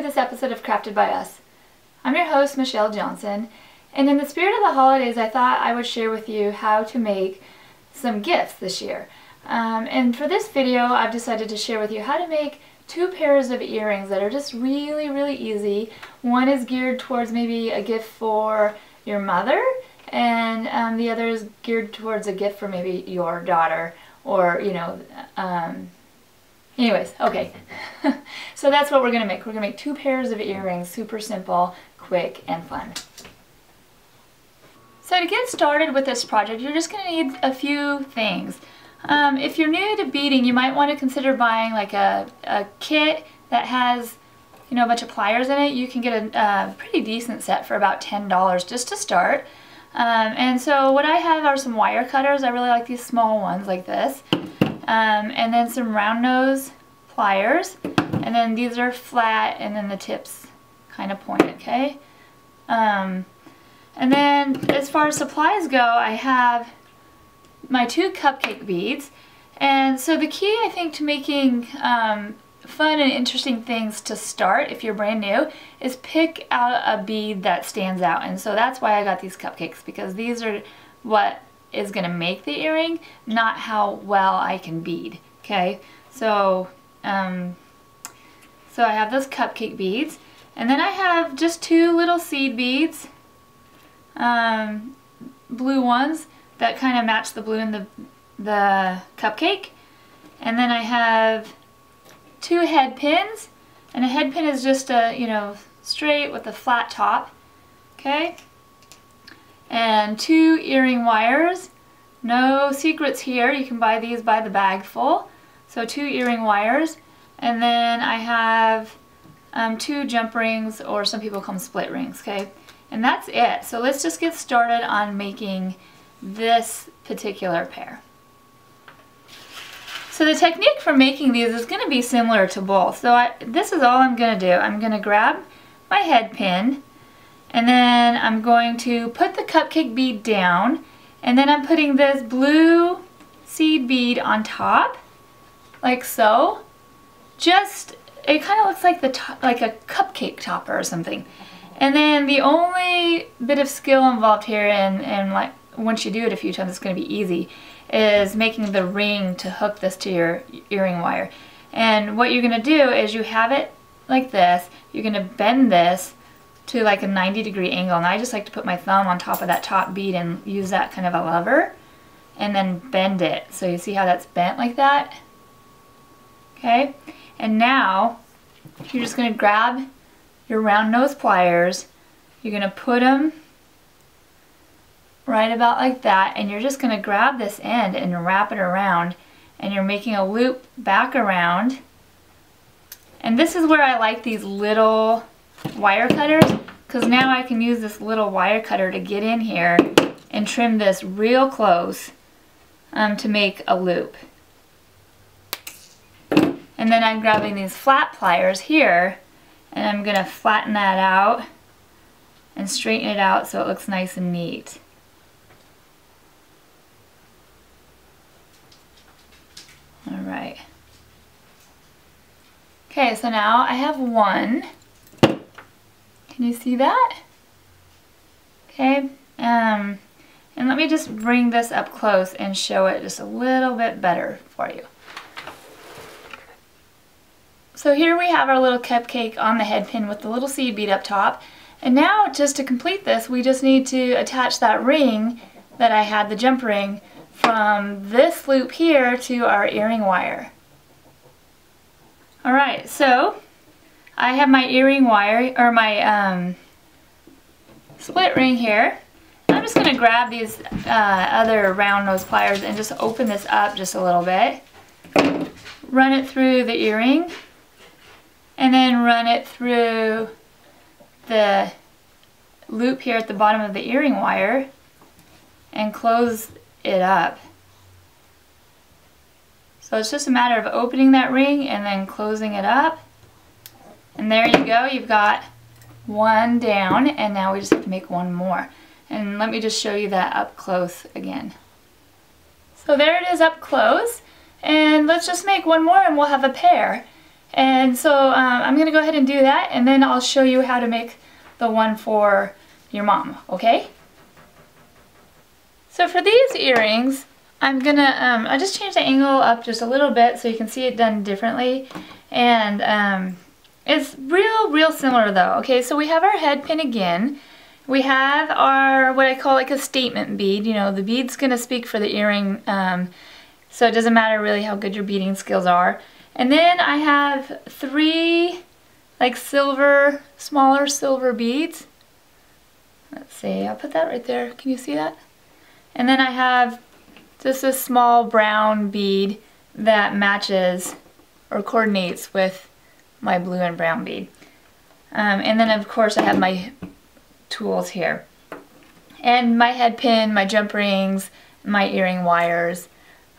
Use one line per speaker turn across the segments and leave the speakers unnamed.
to this episode of Crafted by Us. I'm your host, Michelle Johnson, and in the spirit of the holidays, I thought I would share with you how to make some gifts this year. And for this video, I've decided to share with you how to make 2 pairs of earrings that are just really easy. One is geared towards maybe a gift for your mother, and the other is geared towards a gift for maybe your daughter, or, you know, anyways, okay. So that's what we're going to make. We're going to make 2 pairs of earrings, super simple, quick, and fun. So to get started with this project, you're just going to need a few things. If you're new to beading, you might want to consider buying like a kit that has, you know, a bunch of pliers in it. You can get a pretty decent set for about $10 just to start. And so what I have are some wire cutters. I really like these small ones like this. And then some round nose pliers, and then these are flat, and then the tips kind of point, okay? And then as far as supplies go, I have my 2 cupcake beads. And so the key, I think, to making fun and interesting things to start, if you're brand new, is pick out a bead that stands out. And so that's why I got these cupcakes, because these are what is going to make the earring, not how well I can bead. Okay, so I have those cupcake beads, and then I have just 2 little seed beads, blue ones that kind of match the blue in the cupcake, and then I have 2 head pins, and a head pin is just a, you know, straight with a flat top. Okay. And 2 earring wires. No secrets here, you can buy these by the bag full. So 2 earring wires, and then I have 2 jump rings, or some people call them split rings, okay? And that's it. So let's just get started on making this particular pair. So the technique for making these is going to be similar to both. So this is all I'm going to do. I'm going to grab my head pin, and then I'm going to put the cupcake bead down, and then I'm putting this blue seed bead on top, like so. Just, it kind of looks like like a cupcake topper or something. And then the only bit of skill involved here, and like once you do it a few times, it's going to be easy, is making the ring to hook this to your earring wire. And what you're going to do is you have it like this. You're going to bend this to like a 90-degree angle, and I just like to put my thumb on top of that top bead and use that kind of a lever, and then bend it. So you see how that's bent like that? Okay, and now you're just going to grab your round nose pliers. You're going to put them right about like that, and you're just going to grab this end and wrap it around, and you're making a loop back around. And this is where I like these little wire cutters, because now I can use this little wire cutter to get in here and trim this real close to make a loop. And then I'm grabbing these flat pliers here, and I'm going to flatten that out and straighten it out so it looks nice and neat. Alright. Okay, so now I have one. Can you see that? Okay, and let me just bring this up close and show it just a little bit better for you. So here we have our little cupcake on the head pin with the little seed bead up top. And now, just to complete this, we just need to attach that ring that I had, the jump ring, from this loop here to our earring wire. Alright, so I have my earring wire, or my split ring here. I'm just going to grab these other round nose pliers and just open this up just a little bit. Run it through the earring, and then run it through the loop here at the bottom of the earring wire and close it up. So it's just a matter of opening that ring and then closing it up. And there you go, you've got one down, and now we just have to make one more. And let me just show you that up close again. So there it is up close, and let's just make one more and we'll have a pair. And so I'm going to go ahead and do that, and then I'll show you how to make the one for your mom, okay? So for these earrings, I'm gonna, I just changed the angle up just a little bit so you can see it done differently. And it's real similar though. Okay, so we have our head pin again. We have our, what I call like a statement bead. You know, the bead's gonna speak for the earring, so it doesn't matter really how good your beading skills are. And then I have 3 like silver, smaller silver beads. Let's see, I'll put that right there. Can you see that? And then I have just a small brown bead that matches or coordinates with my blue and brown bead. And then of course I have my tools here. And my head pin, my jump rings, my earring wires,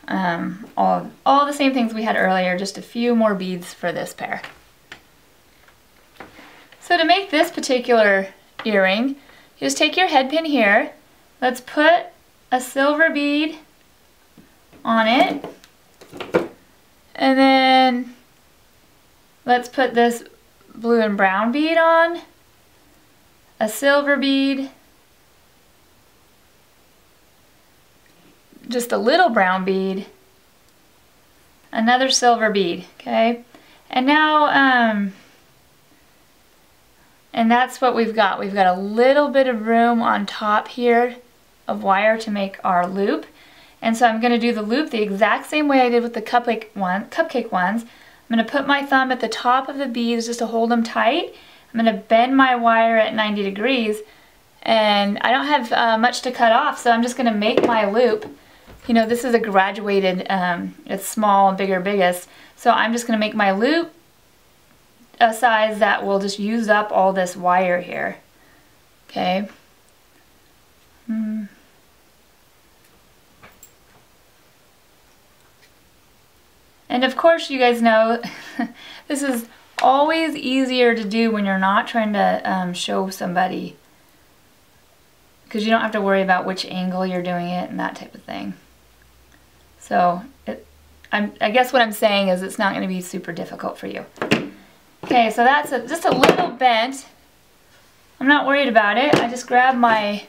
all the same things we had earlier, just a few more beads for this pair. So to make this particular earring, you just take your head pin here. Let's put a silver bead on it, and then let's put this blue and brown bead on, a silver bead, just a little brown bead, another silver bead, okay? And now, and that's what we've got. We've got a little bit of room on top here of wire to make our loop. And so I'm going to do the loop the exact same way I did with the cupcake ones. I'm going to put my thumb at the top of the beads just to hold them tight. I'm going to bend my wire at 90 degrees, and I don't have much to cut off, so I'm just going to make my loop. You know, this is a graduated, it's small and bigger biggest, so I'm just going to make my loop a size that will just use up all this wire here. Okay. And of course, you guys know this is always easier to do when you're not trying to show somebody, because you don't have to worry about which angle you're doing it and that type of thing. So I guess what I'm saying is it's not going to be super difficult for you. Okay, so that's just a little bent. I'm not worried about it. I just grab my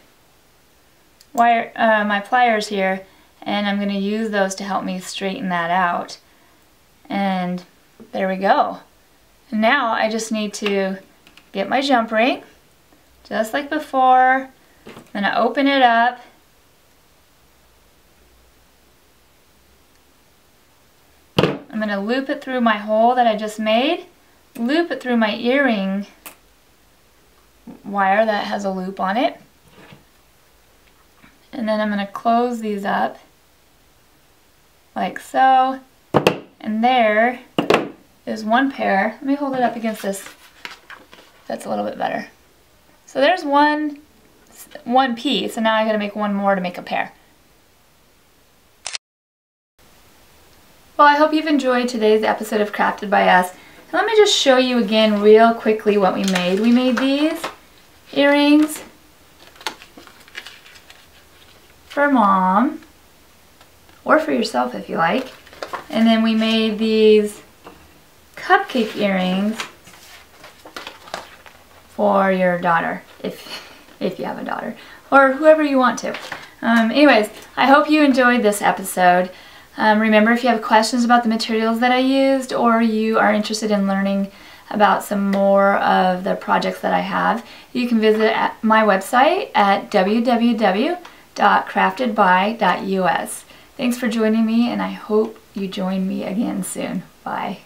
wire, my pliers here, and I'm going to use those to help me straighten that out. And there we go. And now I just need to get my jump ring, just like before. I'm going to open it up. I'm going to loop it through my hole that I just made, loop it through my earring wire that has a loop on it, and then I'm going to close these up like so. And there is one pair. Let me hold it up against this. That's a little bit better. So there's one piece, and now I got to make one more to make a pair. Well, I hope you've enjoyed today's episode of Crafted by Us. And let me just show you again real quickly what we made. We made these earrings for Mom, or for yourself if you like. And then we made these cupcake earrings for your daughter, if you have a daughter, or whoever you want to. Anyways, I hope you enjoyed this episode. Remember, if you have questions about the materials that I used, or you are interested in learning about some more of the projects that I have, you can visit my website at www.craftedby.us. Thanks for joining me, and I hope you join me again soon. Bye.